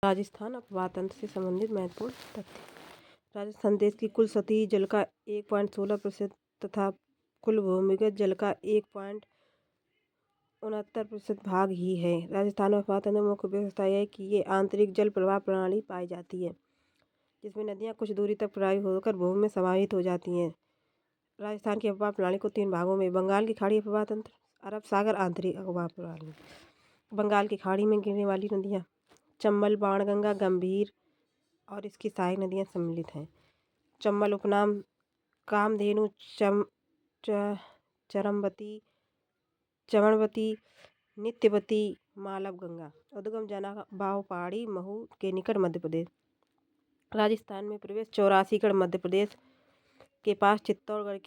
राजस्थान अपवाह तंत्र से संबंधित महत्वपूर्ण तथ्य। राजस्थान देश की कुल सतही जल का 1.16% तथा कुल भूमिगत जल का 1.69% भाग ही है। राजस्थान में अपवाह तंत्र मुख्य विशेषता यह है कि ये आंतरिक जल प्रवाह प्रणाली पाई जाती है, जिसमें नदियाँ कुछ दूरी तक प्रवाहित होकर भूमि में समाहित हो जाती हैं। राजस्थान की अपवाह प्रणाली को 3 भागों में बंगाल की खाड़ी अपवाह तंत्र, अरब सागर आंतरिक अपवाह प्रणाली। बंगाल की खाड़ी में गिरने वाली नदियाँ चंबल, बाणगंगा, गंभीर और इसकी सहायक नदियाँ सम्मिलित हैं। चंबल उपनाम कामधेनु, चरणवती, नित्यवती, मालव गंगा। उद्गम जनाबाव पहाड़ी, महू के निकट मध्य प्रदेश। राजस्थान में प्रवेश चौरासीगढ़ मध्य प्रदेश के पास चित्तौड़गढ़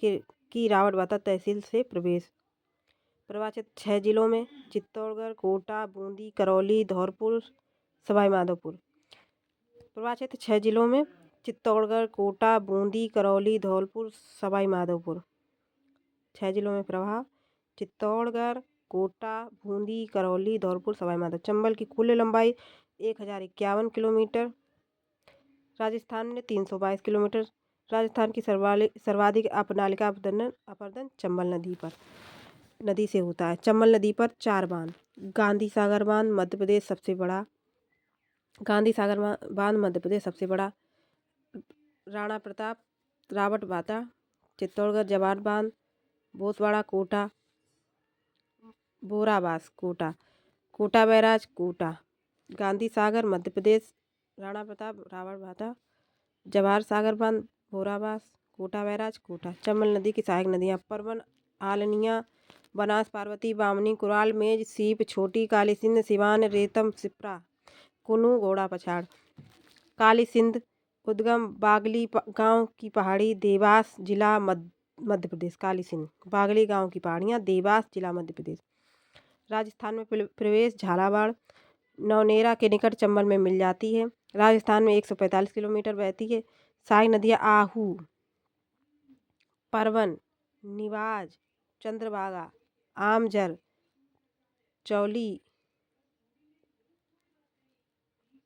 की रावतबाता तहसील से प्रवेश। प्रवाह क्षेत्र 6 जिलों में चित्तौड़गढ़, कोटा, बूंदी, करौली, धौलपुर, सवाई माधोपुर। प्रवाह क्षेत्र 6 जिलों में चित्तौड़गढ़, कोटा, बूंदी, करौली, धौलपुर, सवाई माधोपुर। 6 जिलों में प्रवाह चित्तौड़गढ़, कोटा, बूंदी, करौली, धौलपुर, सवाई माधोपुर। चंबल की कुल लंबाई 1051 किलोमीटर। राजस्थान में 322 किलोमीटर। राजस्थान की सर्वाधिक अपनालिका अपरदन चंबल नदी से होता है। चंबल नदी पर 4 बांध। गांधी सागर बांध मध्य प्रदेश सबसे बड़ा। राणा प्रताप, रावट बाता, चित्तौड़गढ़ जवार बांध, भोसवाड़ा, कोटा, बोराबास, कोटा बैराज, कोटा। गांधी सागर मध्य प्रदेश, राणा प्रताप, रावट बाता, जवाहर सागर बांध, बोराबास, कोटा बैराज, कोटा। चंबल नदी की सहायक नदियाँ परवन, आलनिया, बनास, पार्वती, बामनी, कुराल, मेज, सीप, छोटी काली सिंध, सिवान, रेतम, सिप्रा, कुनू, घोड़ा पछाड़। काली सिंध उद्गम बागली गांव की पहाड़ी, देवास जिला मध्य प्रदेश। काली सिंध बागली गांव की पहाड़ियाँ, देवास जिला मध्य प्रदेश। राजस्थान में प्रवेश झालावाड़, नौनेरा के निकट चंबल में मिल जाती है। राजस्थान में 145 किलोमीटर बहती है। सहायक नदियाँ आहू, परवन, निवाज, चंद्रभागा, आमजर, चौली,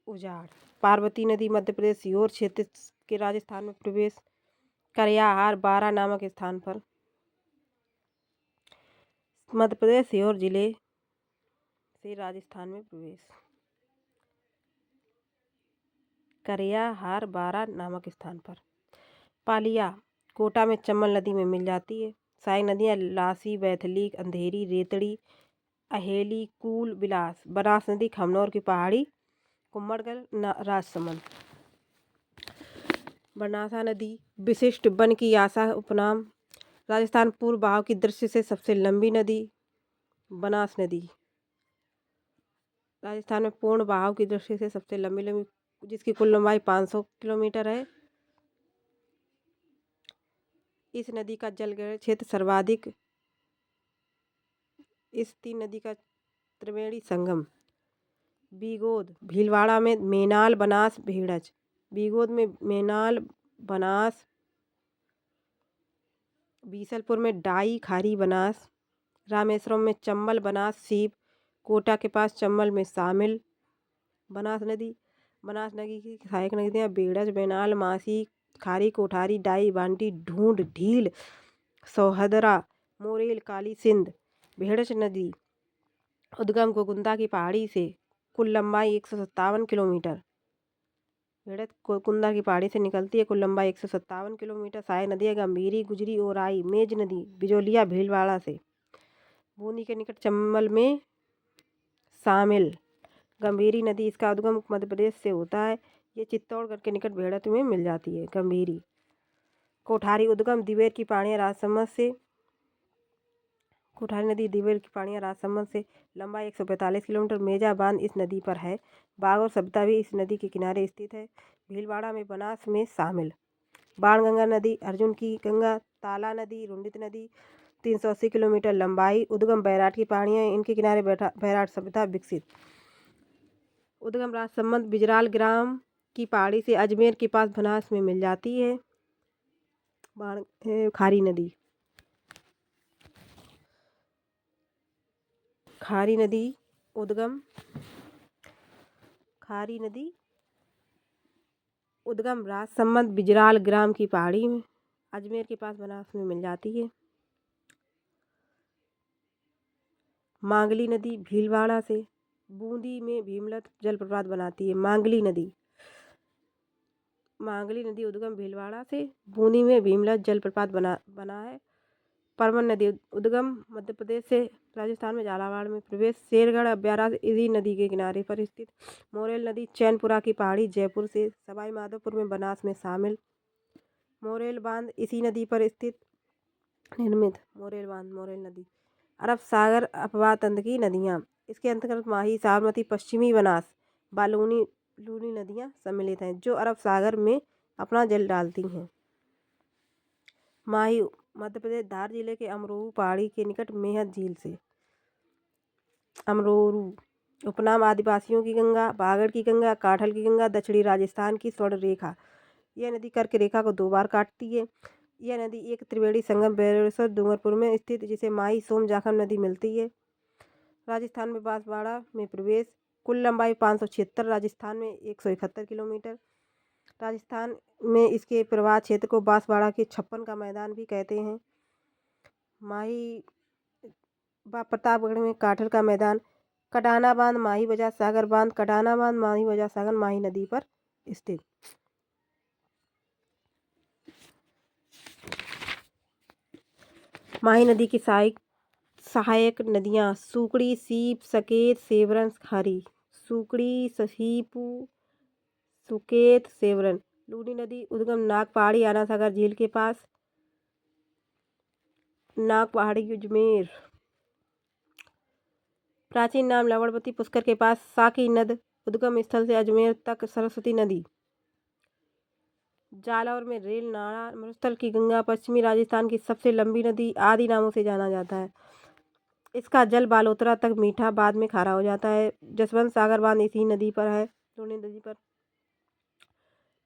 उजाड़। पार्वती नदी मध्य प्रदेश सीहोर क्षेत्र के राजस्थान में प्रवेश करियाहार बारा नामक स्थान पर। मध्य प्रदेश सीहोर जिले से राजस्थान में प्रवेश करियाहार बारा नामक स्थान पर। पालिया कोटा में चंबल नदी में मिल जाती है। सहायक नदियाँ लासी, बैथली, अंधेरी, रेतड़ी, अहेली, कूल, बिलास। बनास नदी खमनौर की पहाड़ी, कुम्भड़गढ़, राजसमंद। बनासा नदी विशिष्ट वन की आशा उपनाम। राजस्थान पूर्व बहाव की दृष्टि से सबसे लंबी नदी बनास नदी। राजस्थान में पूर्ण बहाव की दृष्टि से सबसे लंबी जिसकी कुल लंबाई 500 किलोमीटर है। इस नदी का जलग्रहण क्षेत्र सर्वाधिक। इस 3 नदी का त्रिवेणी संगम बीगोद, भीलवाड़ा में मेनाल, बनास, भेड़च। बीगोद में मेनाल, बनास, बीसलपुर में डाई, खारी, बनास, रामेश्वरम में चंबल, बनास, सीप, कोटा के पास चंबल में शामिल। बनास नदी की सहायक नदियाँ बेड़च, बेनाल, मासी, खारी, कोठारी, डाई, बांटी, ढूंढ, ढील, सोहदरा, मोरेल, काली सिंध। भेड़च नदी उद्गम गोकुंदा की पहाड़ी से, कुल लंबाई 157 किलोमीटर। भेड़च गोकुंदा की पहाड़ी से निकलती है, कुल लंबाई 157 किलोमीटर। सहायक नदियाँ गंभीरी, गुजरी, ओराई। मेज नदी बिजोलिया, भीलवाड़ा से बूंदी के निकट चंबल में शामिल। गंभीरी नदी इसका उद्गम मध्य प्रदेश से होता है। ये चित्तौड़गढ़ के निकट भेड़च में मिल जाती है। गंभीरी कोठारी उद्गम दिवेर की पहाड़ियाँ राजसमंद से। कोठारी नदी दिवेर की पहाड़ियाँ राजसमंद से, लंबाई 145 किलोमीटर। मेजा बांध इस नदी पर है। बागौर सभ्यता भी इस नदी के किनारे स्थित है। भीलवाड़ा में बनास में शामिल। बाणगंगा नदी अर्जुन की गंगा। ताला नदी, रुंडित नदी 380 किलोमीटर लंबाई। उद्गम बैराट की पहाड़ियाँ, इनके किनारे बैराट सभ्यता विकसित। उद्गम राजसमंद बिजराल ग्राम की पहाड़ी से अजमेर के पास बनास में मिल जाती है। खारी नदी उद्गम खारी नदी उद्गम राजसमंद बिजराल ग्राम की पहाड़ी में अजमेर के पास बनास में मिल जाती है। मांगली नदी भीलवाड़ा से बूंदी में भीमलत जलप्रपात बनाती है। मांगली नदी उद्गम भीलवाड़ा से बूंदी में भीमलत जलप्रपात बना है। परमन नदी उद्गम मध्य प्रदेश से राजस्थान में झालावाड़ में प्रवेश। शेरगढ़ अभ्यारण्य इसी नदी के किनारे पर स्थित। मोरेल नदी चैनपुरा की पहाड़ी जयपुर से सवाई माधोपुर में बनास में शामिल। मोरेल बांध इसी नदी पर स्थित निर्मित। मोरेल नदी अरब सागर अपवातंत्र की नदियाँ इसके अंतर्गत माही साबरमती पश्चिमी बनास बालूनी लूनी नदियाँ सम्मिलित हैं जो अरब सागर में अपना जल डालती हैं। माही मध्य प्रदेश धार जिले के अमरोहू पहाड़ी के निकट मेहत झील से। अमरोहू उपनाम आदिवासियों की गंगा, बागड़ की गंगा, काठल की गंगा, दक्षिणी राजस्थान की स्वर्ण रेखा। यह नदी कर्क रेखा को 2 बार काटती है। यह नदी एक त्रिवेणी संगम बेरेश्वर डूंगरपुर में स्थित जिसे माही सोम जाखम नदी मिलती है। राजस्थान में बांसवाड़ा में प्रवेश। कुल लंबाई 576, राजस्थान में 171 किलोमीटर। राजस्थान में इसके प्रवाह क्षेत्र को बांसवाड़ा के 56 का मैदान भी कहते हैं। माही व प्रतापगढ़ में काठल का मैदान। कडाना बांध माही बजाज सागर बांध कडाना बांध माही बजाज सागर माही नदी पर स्थित। माही नदी की सहायक नदियाँ सुकड़ी, सीप, सकेत, सेवरन, खारी। सुकड़ी, सीपू, सुकेत, सेवरन। लूनी नदी उद्गम नाग पहाड़ी आना सागर झील के पास। नाग पहाड़ी अजमेर। प्राचीन नाम लवणवती पुष्कर के पास। साकी नद उद्गम स्थल से अजमेर तक। सरस्वती नदी जालौर में रेल नाला मरुस्थल की गंगा पश्चिमी राजस्थान की सबसे लंबी नदी आदि नामों से जाना जाता है। इसका जल बालोतरा तक मीठा बाद में खारा हो जाता है। जसवंत सागर बांध इसी नदी पर है। लूनी नदी पर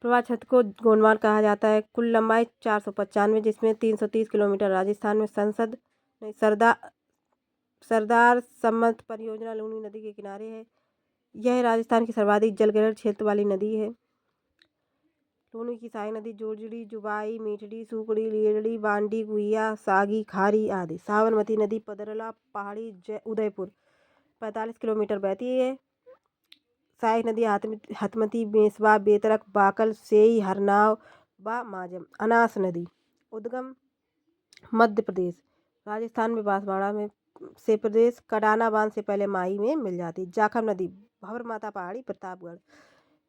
प्रवाह क्षेत्र को गोंडवान कहा जाता है। कुल लंबाई 495 जिसमें 330 किलोमीटर। राजस्थान में सरदार सम्मत परियोजना लूनी नदी के किनारे है। यह राजस्थान की सर्वाधिक जलग्रहण क्षेत्र वाली नदी है। लूनी की सहायक नदी जोजड़ी, जुबाई, मीठड़ी, सुकड़ी, लीलड़ी, बांडी, गुहिया, सागी, खारी आदि। साबरमती नदी पदरला पहाड़ी उदयपुर 45 किलोमीटर बहती है। सहायक नदी हथमती, बेसवा, बेतरक, बाकल, सेई, हरनाव व माजम। अनास नदी उद्गम मध्य प्रदेश राजस्थान में बांसवाड़ा में से प्रदेश। कडाना बांध से पहले माही में मिल जाती। जाखम नदी भवर माता पहाड़ी प्रतापगढ़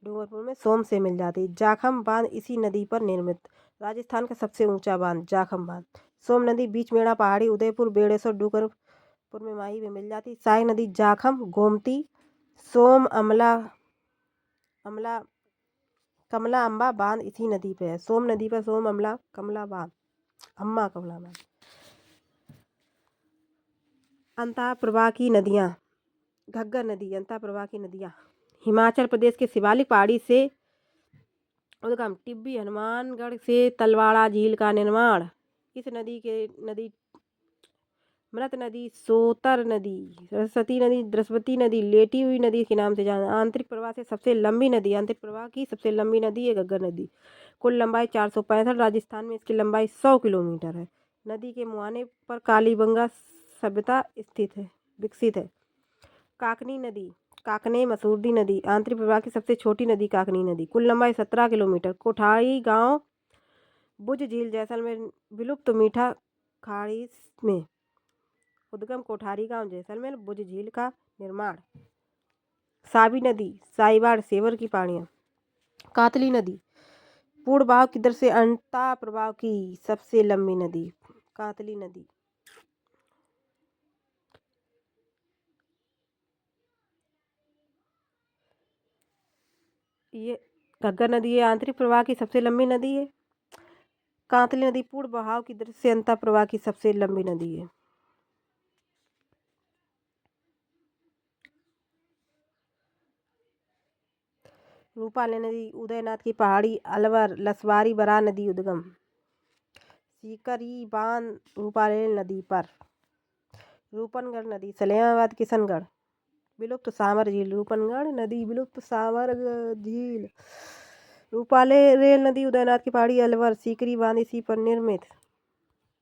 डूंगरपुर में सोम से मिल जाती। जाखम बांध इसी नदी पर निर्मित। राजस्थान का सबसे ऊंचा बांध जाखम बांध। सोम नदी बीच मेड़ा पहाड़ी उदयपुर बेड़ेश्वर डूंगरपुर में माही में मिल जाती। सहायक नदी जाखम, गोमती, सोम, कमला अम्बा बांध इसी नदी पे है। सोम नदी पर सोम अम्बा कमला बांध। अंतः प्रवाह की नदियाँ घग्गर नदी अंतः प्रवाह की नदियाँ हिमाचल प्रदेश के शिवालिक पहाड़ी से उद्गम। टिब्बी हनुमानगढ़ से तलवाड़ा झील का निर्माण। इस नदी मृत नदी, सोतर नदी, सरस्वती नदी, लेटी हुई नदी के नाम से जाना। आंतरिक प्रवाह से सबसे लंबी नदी आंतरिक प्रवाह की सबसे लंबी नदी है घग्गर नदी। कुल लंबाई 465। राजस्थान में इसकी लंबाई 100 किलोमीटर है। नदी के मुहाने पर कालीबंगा सभ्यता विकसित है। काकनी नदी काकने मसूरदी नदी आंतरिक प्रवाह की सबसे छोटी नदी काकनी नदी। कुल लंबाई 17 किलोमीटर। कोठारी गांव बुज झील जैसलमेर विलुप्त मीठा खाड़ी में उद्गम। कोठारी गांव जैसलमेर बुज झील का निर्माण। साबी नदी साइवाड़ सेवर की पहाड़ियाँ। कातली नदी पूर्ण बहाव की दर से अंतः प्रवाह की सबसे लंबी नदी कातली नदी। ये घग्गर नदी है आंतरिक प्रवाह की सबसे लंबी नदी है। कातली नदी पूर्ण बहाव की दृष्टि से अंतः प्रवाह की सबसे लंबी नदी है। रूपाली नदी उदयनाथ की पहाड़ी अलवर लसवारी बराह नदी उद्गम। सीकरी बांध रूपाली नदी पर। रूपनगढ़ नदी सलेमाबाद किशनगढ़ विलुप्त सावर झील रूपनगढ़ नदी विलुप्त सावर झील रूपाले रेल नदी उदयनाथ की पहाड़ी अलवर सीकरी बांध इसी पर निर्मित।